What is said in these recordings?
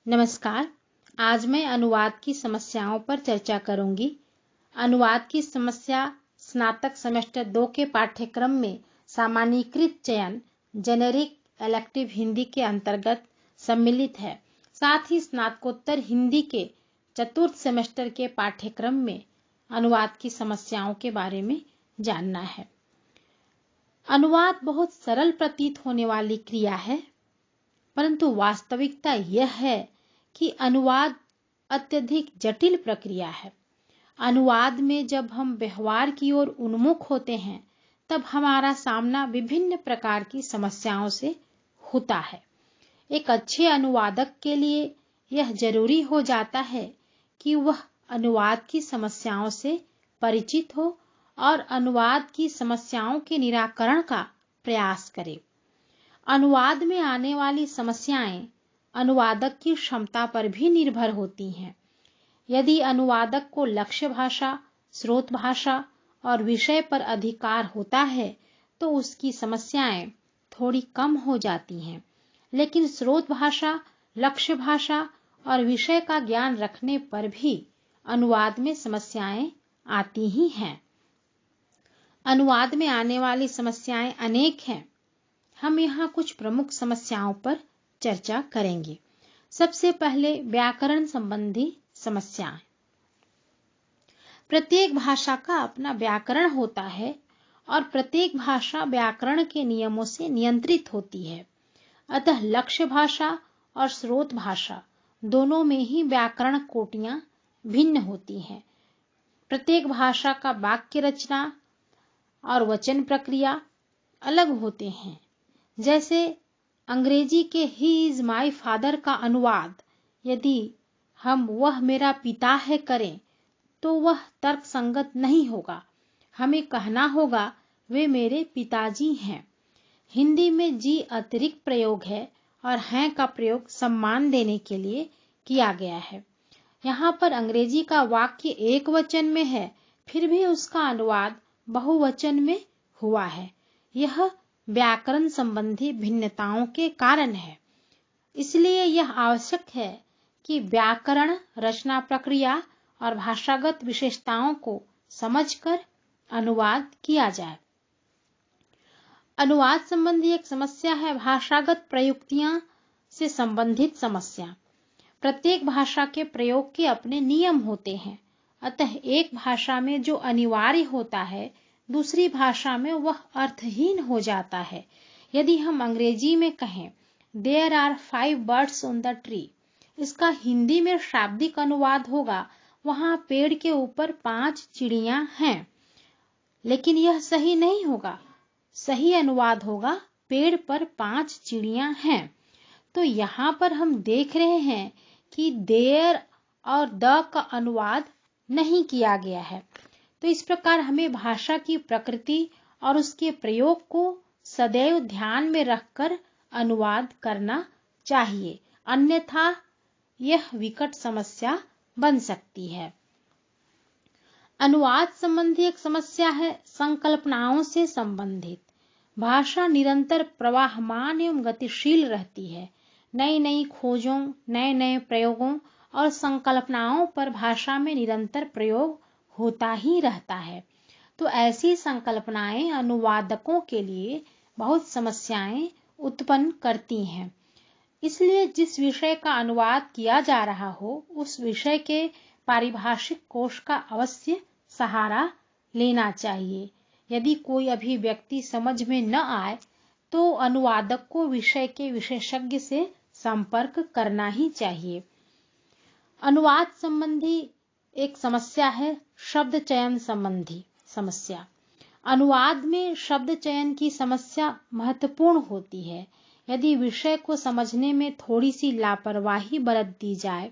नमस्कार। आज मैं अनुवाद की समस्याओं पर चर्चा करूंगी। अनुवाद की समस्या स्नातक सेमेस्टर 2 के पाठ्यक्रम में सामान्यीकृत चयन जेनेरिक इलेक्टिव हिंदी के अंतर्गत सम्मिलित है। साथ ही स्नातकोत्तर हिंदी के चतुर्थ सेमेस्टर के पाठ्यक्रम में अनुवाद की समस्याओं के बारे में जानना है। अनुवाद बहुत सरल प्रतीत होने वाली क्रिया है, परंतु वास्तविकता यह है कि अनुवाद अत्यधिक जटिल प्रक्रिया है। अनुवाद में जब हम व्यवहार की ओर उन्मुख होते हैं, तब हमारा सामना विभिन्न प्रकार की समस्याओं से होता है। एक अच्छे अनुवादक के लिए यह जरूरी हो जाता है कि वह अनुवाद की समस्याओं से परिचित हो और अनुवाद की समस्याओं के निराकरण का प्रयास करे। अनुवाद में आने वाली समस्याएं अनुवादक की क्षमता पर भी निर्भर होती हैं। यदि अनुवादक को लक्ष्य भाषा, स्रोत भाषा और विषय पर अधिकार होता है, तो उसकी समस्याएं थोड़ी कम हो जाती हैं। लेकिन स्रोत भाषा, लक्ष्य भाषा और विषय का ज्ञान रखने पर भी अनुवाद में समस्याएं आती ही हैं। अनुवाद में आने वाली समस्याएं अनेक हैं। हम यहाँ कुछ प्रमुख समस्याओं पर चर्चा करेंगे। सबसे पहले व्याकरण संबंधी समस्याएं। प्रत्येक भाषा का अपना व्याकरण होता है और प्रत्येक भाषा व्याकरण के नियमों से नियंत्रित होती है। अतः लक्ष्य भाषा और स्रोत भाषा दोनों में ही व्याकरण कोटियां भिन्न होती हैं। प्रत्येक भाषा का वाक्य रचना और वचन प्रक्रिया अलग होते हैं। जैसे अंग्रेजी के ही इज माई फादर का अनुवाद यदि हम वह मेरा पिता है करें, तो वह तर्कसंगत नहीं होगा। हमें कहना होगा वे मेरे पिताजी हैं। हिंदी में जी अतिरिक्त प्रयोग है और हैं का प्रयोग सम्मान देने के लिए किया गया है। यहाँ पर अंग्रेजी का वाक्य एक वचन में है, फिर भी उसका अनुवाद बहुवचन में हुआ है। यह व्याकरण संबंधी भिन्नताओं के कारण है। इसलिए यह आवश्यक है कि व्याकरण, रचना प्रक्रिया और भाषागत विशेषताओं को समझकर अनुवाद किया जाए। अनुवाद संबंधी एक समस्या है भाषागत प्रयुक्तियां से संबंधित समस्या। प्रत्येक भाषा के प्रयोग के अपने नियम होते हैं। अतः एक भाषा में जो अनिवार्य होता है, दूसरी भाषा में वह अर्थहीन हो जाता है। यदि हम अंग्रेजी में कहें there are 5 birds on the tree, इसका हिंदी में शाब्दिक अनुवाद होगा वहां पेड़ के ऊपर 5 चिड़ियां हैं। लेकिन यह सही नहीं होगा। सही अनुवाद होगा पेड़ पर 5 चिड़ियां हैं। तो यहाँ पर हम देख रहे हैं कि देयर और द का अनुवाद नहीं किया गया है। तो इस प्रकार हमें भाषा की प्रकृति और उसके प्रयोग को सदैव ध्यान में रखकर अनुवाद करना चाहिए, अन्यथा यह विकट समस्या बन सकती है। अनुवाद संबंधी एक समस्या है संकल्पनाओं से संबंधित। भाषा निरंतर प्रवाहमान एवं गतिशील रहती है। नई नई खोजों, नए नए प्रयोगों और संकल्पनाओं पर भाषा में निरंतर प्रयोग होता ही रहता है। तो ऐसी संकल्पनाएं अनुवादकों के लिए बहुत समस्याएं उत्पन्न करती हैं। इसलिए जिस विषय का अनुवाद किया जा रहा हो, उस विषय के पारिभाषिक कोश का अवश्य सहारा लेना चाहिए। यदि कोई अभिव्यक्ति समझ में न आए, तो अनुवादक को विषय के विशेषज्ञ से संपर्क करना ही चाहिए। अनुवाद संबंधी एक समस्या है शब्द चयन संबंधी समस्या। अनुवाद में शब्द चयन की समस्या महत्वपूर्ण होती है। यदि विषय को समझने में थोड़ी सी लापरवाही बरत दी जाए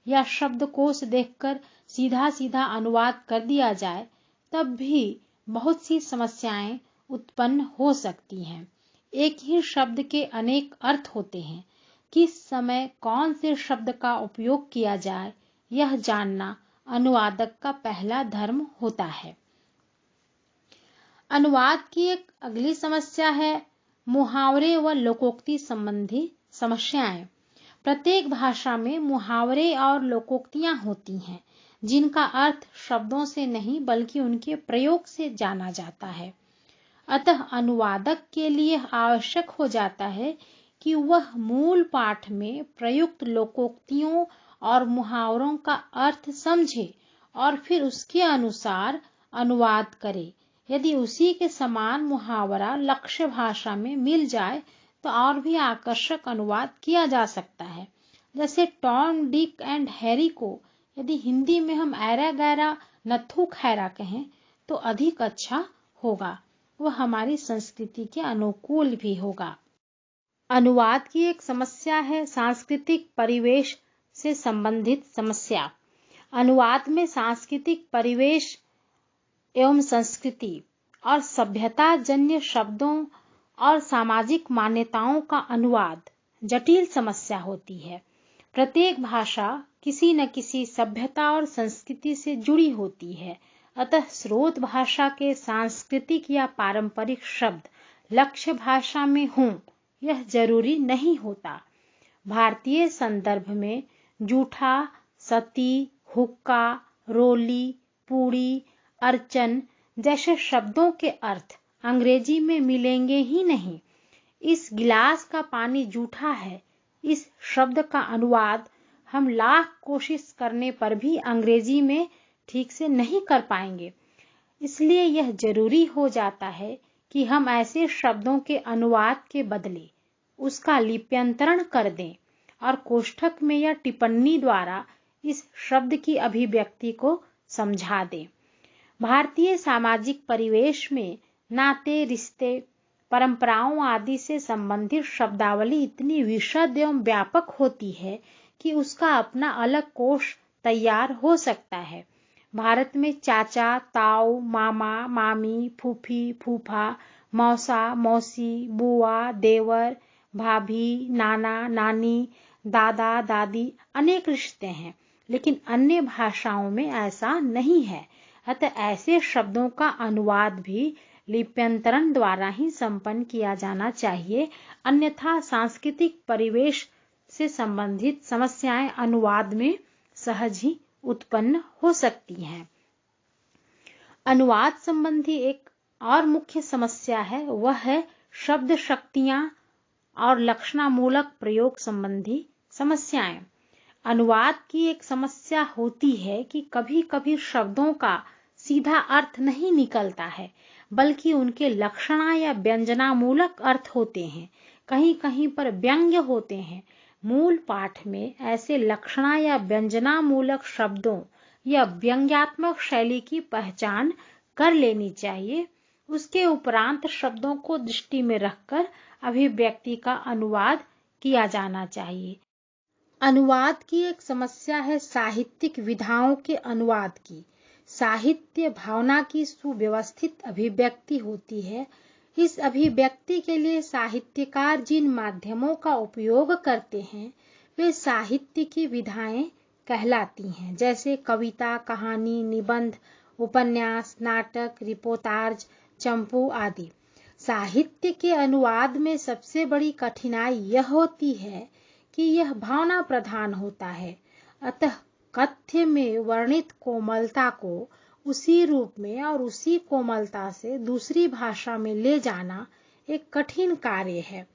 या शब्दकोश देखकर सीधा सीधा अनुवाद कर दिया जाए, तब भी बहुत सी समस्याएं उत्पन्न हो सकती हैं। एक ही शब्द के अनेक अर्थ होते हैं। किस समय कौन से शब्द का उपयोग किया जाए, यह जानना अनुवादक का पहला धर्म होता है। अनुवाद की एक अगली समस्या है मुहावरे व लोकोक्ति संबंधी समस्याएं। प्रत्येक भाषा में मुहावरे और लोकोक्तियां होती हैं जिनका अर्थ शब्दों से नहीं बल्कि उनके प्रयोग से जाना जाता है। अतः अनुवादक के लिए आवश्यक हो जाता है कि वह मूल पाठ में प्रयुक्त लोकोक्तियों और मुहावरों का अर्थ समझे और फिर उसके अनुसार अनुवाद करे। यदि उसी के समान मुहावरा लक्ष्य भाषा में मिल जाए तो और भी आकर्षक अनुवाद किया जा सकता है। जैसे टॉम, डिक एंड हैरी को यदि हिंदी में हम ऐरा गैरा नत्थू खैरा कहें तो अधिक अच्छा होगा, वह हमारी संस्कृति के अनुकूल भी होगा। अनुवाद की एक समस्या है सांस्कृतिक परिवेश से संबंधित समस्या। अनुवाद में सांस्कृतिक परिवेश एवं संस्कृति और सभ्यता जन्य शब्दों और सामाजिक मान्यताओं का अनुवाद जटिल समस्या होती है। प्रत्येक भाषा किसी न किसी सभ्यता और संस्कृति से जुड़ी होती है। अतः स्रोत भाषा के सांस्कृतिक या पारंपरिक शब्द लक्ष्य भाषा में हों यह जरूरी नहीं होता। भारतीय संदर्भ में जूठा, सती, हुक्का, रोली, पूड़ी, अर्चन जैसे शब्दों के अर्थ अंग्रेजी में मिलेंगे ही नहीं। इस गिलास का पानी जूठा है, इस शब्द का अनुवाद हम लाख कोशिश करने पर भी अंग्रेजी में ठीक से नहीं कर पाएंगे। इसलिए यह जरूरी हो जाता है कि हम ऐसे शब्दों के अनुवाद के बदले उसका लिप्यंतरण कर दें और कोष्ठक में या टिप्पणी द्वारा इस शब्द की अभिव्यक्ति को समझा दें। भारतीय सामाजिक परिवेश में नाते, रिश्ते, परंपराओं आदि से संबंधित शब्दावली इतनी विशद एवं व्यापक होती है कि उसका अपना अलग कोश तैयार हो सकता है। भारत में चाचा, ताऊ, मामा, मामी, फूफी, फूफा, मौसा, मौसी, बुआ, देवर, भाभी, नाना, नानी, दादा, दादी अनेक रिश्ते हैं, लेकिन अन्य भाषाओं में ऐसा नहीं है। अतः ऐसे शब्दों का अनुवाद भी लिप्यंतरण द्वारा ही संपन्न किया जाना चाहिए, अन्यथा सांस्कृतिक परिवेश से संबंधित समस्याएं अनुवाद में सहज ही उत्पन्न हो सकती हैं। अनुवाद संबंधी एक और मुख्य समस्या है, वह है शब्द शक्तियां और लक्षणामूलक प्रयोग संबंधी समस्याएं। अनुवाद की एक समस्या होती है कि कभी-कभी शब्दों का सीधा अर्थ नहीं निकलता है, बल्कि उनके लक्षणा या व्यंजनामूलक अर्थ होते हैं, कहीं-कहीं पर व्यंग्य होते हैं। मूल पाठ में ऐसे लक्षणा या व्यंजनामूलक शब्दों या व्यंग्यात्मक शैली की पहचान कर लेनी चाहिए। उसके उपरांत शब्दों को दृष्टि में रखकर अभिव्यक्ति का अनुवाद किया जाना चाहिए। अनुवाद की एक समस्या है साहित्यिक विधाओं के अनुवाद की। साहित्य भावना की सुव्यवस्थित अभिव्यक्ति होती है। इस अभिव्यक्ति के लिए साहित्यकार जिन माध्यमों का उपयोग करते हैं वे साहित्य की विधाएं कहलाती हैं, जैसे कविता, कहानी, निबंध, उपन्यास, नाटक, रिपोर्टाज, चंपू आदि। साहित्य के अनुवाद में सबसे बड़ी कठिनाई यह होती है कि यह भावना प्रधान होता है। अतः कथ्य में वर्णित कोमलता को उसी रूप में और उसी कोमलता से दूसरी भाषा में ले जाना एक कठिन कार्य है।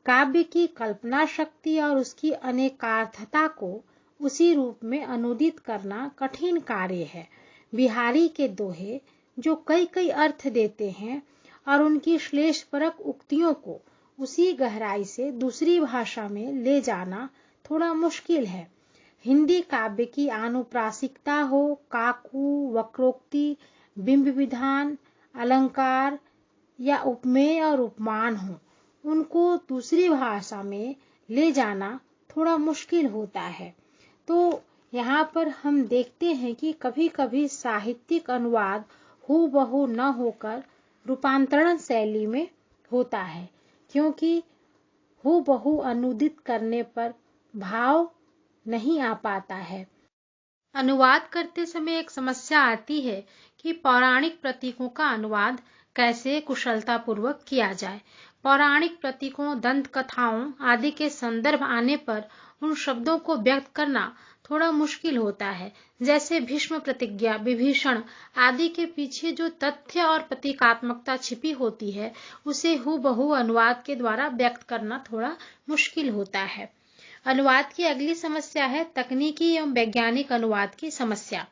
काव्य की कल्पना शक्ति और उसकी अनेकार्थता को उसी रूप में अनुदित करना कठिन कार्य है। बिहारी के दोहे जो कई कई अर्थ देते हैं और उनकी श्लेषपरक उक्तियों को उसी गहराई से दूसरी भाषा में ले जाना थोड़ा मुश्किल है। हिंदी काव्य की आनुप्रासिकता हो, काकू, वक्रोक्ति, बिंब विधान, अलंकार या उपमेय और उपमान हो, उनको दूसरी भाषा में ले जाना थोड़ा मुश्किल होता है। तो यहाँ पर हम देखते हैं कि कभी-कभी साहित्यिक अनुवाद हूबहू न होकर रूपांतरण शैली में होता है, क्योंकि हूबहू अनुदित करने पर भाव नहीं आ पाता है। अनुवाद करते समय एक समस्या आती है कि पौराणिक प्रतीकों का अनुवाद कैसे कुशलतापूर्वक किया जाए। पौराणिक प्रतीकों, दंत कथाओं आदि के संदर्भ आने पर उन शब्दों को व्यक्त करना थोड़ा मुश्किल होता है। जैसे भीष्म प्रतिज्ञा, विभीषण आदि के पीछे जो तथ्य और प्रतीकात्मकता छिपी होती है, उसे हूबहू अनुवाद के द्वारा व्यक्त करना थोड़ा मुश्किल होता है। अनुवाद की अगली समस्या है तकनीकी एवं वैज्ञानिक अनुवाद की समस्या।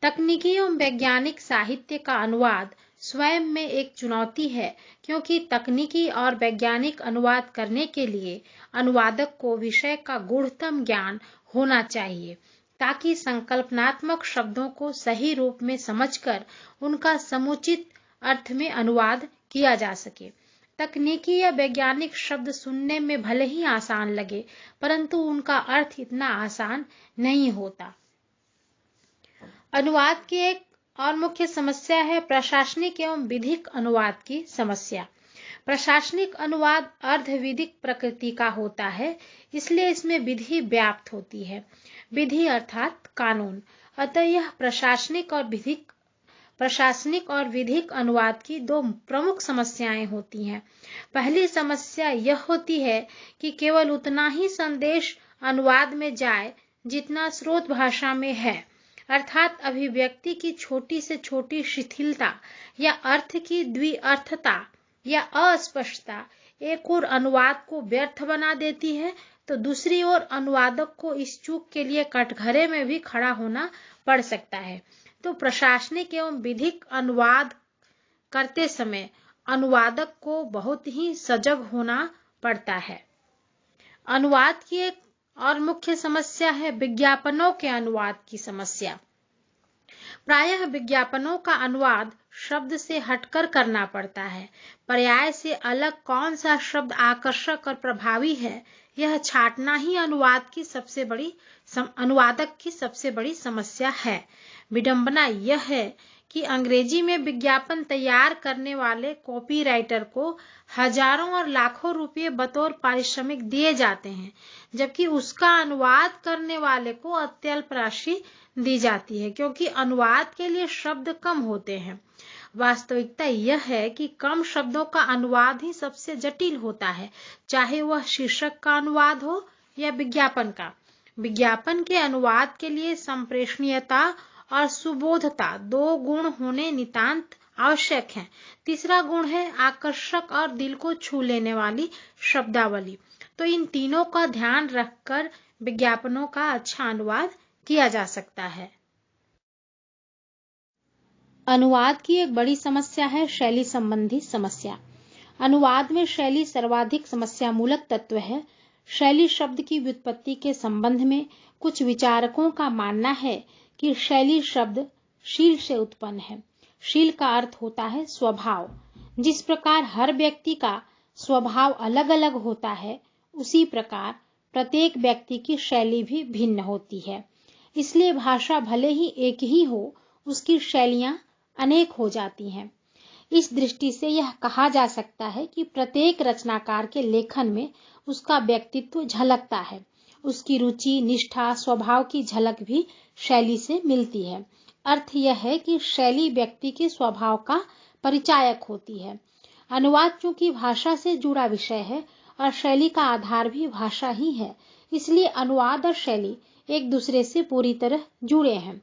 तकनीकी एवं वैज्ञानिक साहित्य का अनुवाद स्वयं में एक चुनौती है, क्योंकि तकनीकी और वैज्ञानिक अनुवाद करने के लिए अनुवादक को विषय का गूढ़तम ज्ञान होना चाहिए, ताकि संकल्पनात्मक शब्दों को सही रूप में समझकर उनका समुचित अर्थ में अनुवाद किया जा सके। तकनीकी या वैज्ञानिक शब्द सुनने में भले ही आसान लगे, परंतु उनका अर्थ इतना आसान नहीं होता। अनुवाद की एक और मुख्य समस्या है प्रशासनिक एवं विधिक अनुवाद की समस्या। प्रशासनिक अनुवाद अर्धविधिक प्रकृति का होता है, इसलिए इसमें विधि व्याप्त होती है। विधि अर्थात कानून। अतः यह प्रशासनिक और विधिक अनुवाद की दो प्रमुख समस्याएं होती हैं। पहली समस्या यह होती है कि केवल उतना ही संदेश अनुवाद में जाए जितना स्रोत भाषा में है, अर्थात अभिव्यक्ति की छोटी से छोटी शिथिलता या अर्थ की द्विअर्थता या अस्पष्टता एक और अनुवाद को व्यर्थ बना देती है, तो दूसरी ओर अनुवादक को इस चूक के लिए कटघरे में भी खड़ा होना पड़ सकता है। तो प्रशासनिक एवं विधिक अनुवाद करते समय अनुवादक को बहुत ही सजग होना पड़ता है। अनुवाद की एक और मुख्य समस्या है विज्ञापनों के अनुवाद की समस्या। प्रायः विज्ञापनों का अनुवाद शब्द से हटकर करना पड़ता है। पर्याय से अलग कौन सा शब्द आकर्षक और प्रभावी है, यह छांटना ही अनुवादक की सबसे बड़ी समस्या है। विडंबना यह है कि अंग्रेजी में विज्ञापन तैयार करने वाले कॉपीराइटर को हजारों और लाखों रुपए बतौर पारिश्रमिक दिए जाते हैं, जबकि उसका अनुवाद करने वाले को अत्यल्प राशि दी जाती है, क्योंकि अनुवाद के लिए शब्द कम होते हैं। वास्तविकता यह है कि कम शब्दों का अनुवाद ही सबसे जटिल होता है, चाहे वह शीर्षक का अनुवाद हो या विज्ञापन का। विज्ञापन के अनुवाद के लिए संप्रेषणीयता और सुबोधता दो गुण होने नितांत आवश्यक हैं। तीसरा गुण है आकर्षक और दिल को छू लेने वाली शब्दावली। तो इन तीनों का ध्यान रखकर विज्ञापनों का अच्छा अनुवाद किया जा सकता है। अनुवाद की एक बड़ी समस्या है शैली संबंधी समस्या। अनुवाद में शैली सर्वाधिक समस्यामूलक तत्व है। शैली शब्द की व्युत्पत्ति के संबंध में कुछ विचारकों का मानना है कि शैली शब्द शील से उत्पन्न है। शील का अर्थ होता है स्वभाव। जिस प्रकार हर व्यक्ति का स्वभाव अलग अलग होता है, उसी प्रकार प्रत्येक व्यक्ति की शैली भी भिन्न होती है। इसलिए भाषा भले ही एक ही हो, उसकी शैलियां अनेक हो जाती हैं। इस दृष्टि से यह कहा जा सकता है कि प्रत्येक रचनाकार के लेखन में उसका व्यक्तित्व झलकता है। उसकी रुचि, निष्ठा, स्वभाव की झलक भी शैली से मिलती है। अर्थ यह है कि शैली व्यक्ति के स्वभाव का परिचायक होती है। अनुवाद चूंकि भाषा से जुड़ा विषय है और शैली का आधार भी भाषा ही है, इसलिए अनुवाद और शैली एक दूसरे से पूरी तरह जुड़े हैं।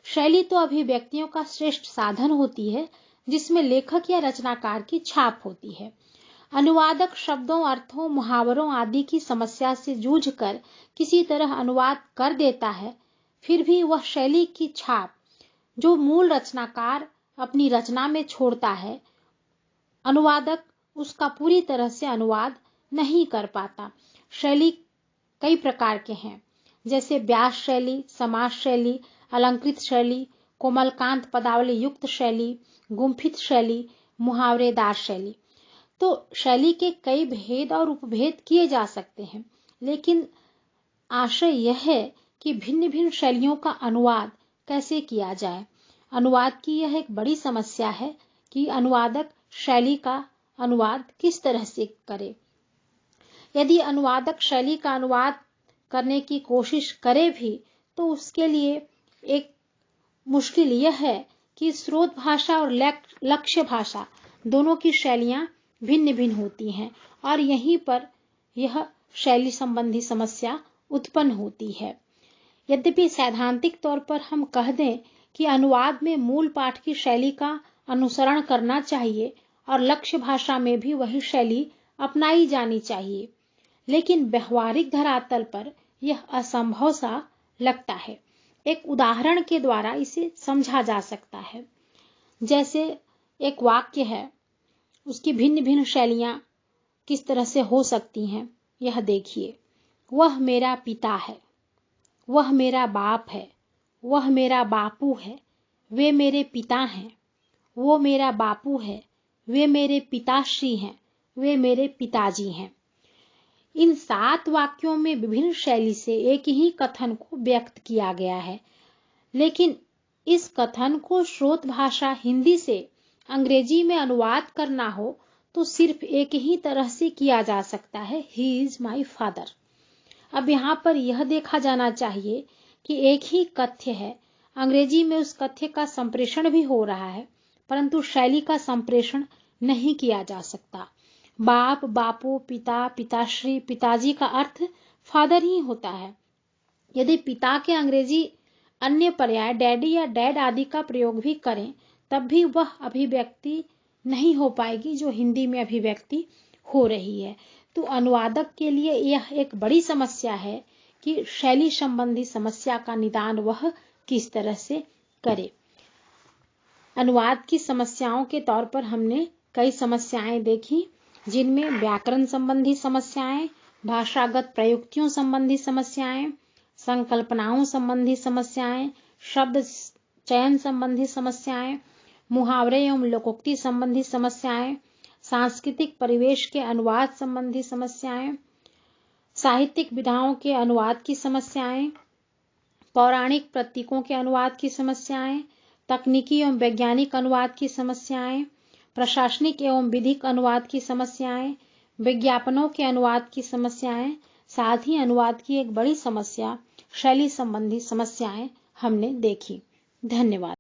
शैली तो अभिव्यक्तियों का श्रेष्ठ साधन होती है, जिसमें लेखक या रचनाकार की छाप होती है। अनुवादक शब्दों, अर्थों, मुहावरों आदि की समस्या से जूझकर किसी तरह अनुवाद कर देता है, फिर भी वह शैली की छाप जो मूल रचनाकार अपनी रचना में छोड़ता है, अनुवादक उसका पूरी तरह से अनुवाद नहीं कर पाता। शैली कई प्रकार के हैं, जैसे व्यास शैली, समास शैली, अलंकृत शैली, कोमलकांत पदावली युक्त शैली, गुंफित शैली, मुहावरेदार शैली। तो शैली के कई भेद और उपभेद किए जा सकते हैं, लेकिन आशय यह है कि भिन्न भिन्न शैलियों का अनुवाद कैसे किया जाए। अनुवाद की यह एक बड़ी समस्या है कि अनुवादक शैली का अनुवाद किस तरह से करे। यदि अनुवादक शैली का अनुवाद करने की कोशिश करे भी, तो उसके लिए एक मुश्किल यह है कि स्रोत भाषा और लक्ष्य भाषा दोनों की शैलियां भिन्न भिन्न होती हैं और यहीं पर यह शैली संबंधी समस्या उत्पन्न होती है। यद्यपि सैद्धांतिक तौर पर हम कह दें कि अनुवाद में मूल पाठ की शैली का अनुसरण करना चाहिए और लक्ष्य भाषा में भी वही शैली अपनाई जानी चाहिए, लेकिन व्यवहारिक धरातल पर यह असंभव सा लगता है। एक उदाहरण के द्वारा इसे समझा जा सकता है। जैसे एक वाक्य है, उसकी भिन्न भिन्न शैलियां किस तरह से हो सकती हैं, यह देखिए। वह मेरा पिता है, वह मेरा बाप है, वह मेरा बापू है, वे मेरे पिता हैं, वो मेरा बापू है, वे मेरे पिताश्री हैं, वे मेरे पिताजी हैं। इन 7 वाक्यों में विभिन्न शैली से एक ही कथन को व्यक्त किया गया है, लेकिन इस कथन को स्रोत भाषा हिंदी से अंग्रेजी में अनुवाद करना हो तो सिर्फ एक ही तरह से किया जा सकता है, ही इज माई फादर। अब यहाँ पर यह देखा जाना चाहिए कि एक ही कथ्य है, अंग्रेजी में उस कथ्य का संप्रेषण भी हो रहा है, परंतु शैली का संप्रेषण नहीं किया जा सकता। बाप, बापू, पिता, पिताश्री, पिताजी का अर्थ फादर ही होता है। यदि पिता के अंग्रेजी अन्य पर्याय डैडी या डैड आदि का प्रयोग भी करें, तब भी वह अभिव्यक्ति नहीं हो पाएगी जो हिंदी में अभिव्यक्ति हो रही है। तो अनुवादक के लिए यह एक बड़ी समस्या है कि शैली संबंधी समस्या का निदान वह किस तरह से करे। अनुवाद की समस्याओं के तौर पर हमने कई समस्याएं देखी, जिनमें व्याकरण संबंधी समस्याएं, भाषागत प्रयुक्तियों संबंधी समस्याएं, संकल्पनाओं संबंधी समस्याएं, शब्द चयन संबंधी समस्याएं, मुहावरे एवं लोकोक्ति संबंधी समस्याएं, सांस्कृतिक परिवेश के अनुवाद संबंधी समस्याएं, साहित्यिक विधाओं के अनुवाद की समस्याएं, पौराणिक प्रतीकों के अनुवाद की समस्याएं, तकनीकी एवं वैज्ञानिक अनुवाद की समस्याएं, प्रशासनिक एवं विधिक अनुवाद की समस्याएं, विज्ञापनों के अनुवाद की समस्याएं, साथ ही अनुवाद की एक बड़ी समस्या शैली संबंधी समस्याएं हमने देखी। धन्यवाद।